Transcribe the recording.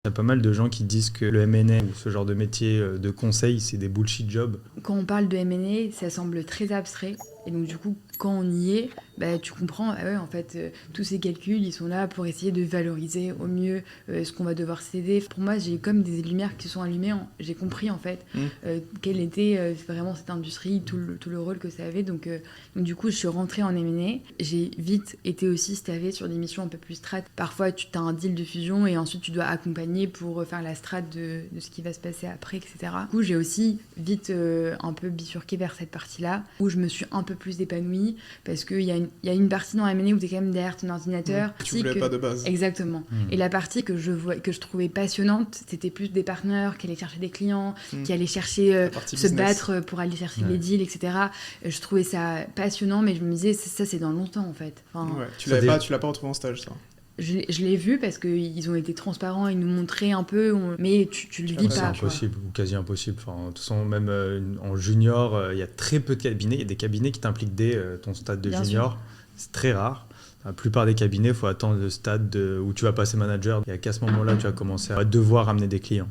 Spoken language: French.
Il y a pas mal de gens qui disent que le M&A ou ce genre de métier de conseil, c'est des bullshit jobs. Quand on parle de M&A, ça semble très abstrait. Et donc du coup, quand on y est, tu comprends, en fait, tous ces calculs, ils sont là pour essayer de valoriser au mieux ce qu'on va devoir céder. Pour moi, j'ai comme des lumières qui sont allumées. J'ai compris en fait quelle était vraiment cette industrie, tout le rôle que ça avait. Donc du coup, je suis rentrée en M&A. J'ai vite été aussi stavée sur des missions un peu plus strat. Parfois, tu as un deal de fusion et ensuite tu dois accompagner pour faire la strat de ce qui va se passer après, etc. Du coup, j'ai aussi vite un peu bifurqué vers cette partie-là où je me suis un peu plus épanouie parce qu'il y a une partie dans la M&A où tu es quand même derrière ton ordinateur. Tu voulais pas de base. Exactement. Et la partie que je trouvais passionnante, c'était plus des partenaires qui allaient chercher des clients, qui allaient chercher se business. battre pour aller chercher les deals, etc. Je trouvais ça passionnant, mais je me disais, ça c'est dans longtemps en fait. Enfin, tu l'as pas retrouvé en stage, ça. Je l'ai vu parce qu'ils ont été transparents, ils nous montraient un peu, mais tu le vis pas. C'est impossible, ou quasi impossible. Enfin, de toute façon, même en junior, il y a très peu de cabinets. Il y a des cabinets qui t'impliquent dès ton stade de Bien junior. sûr. C'est très rare. La plupart des cabinets, il faut attendre le stade où tu vas passer manager. Il n'y a qu'à ce moment-là tu vas commencer à devoir amener des clients.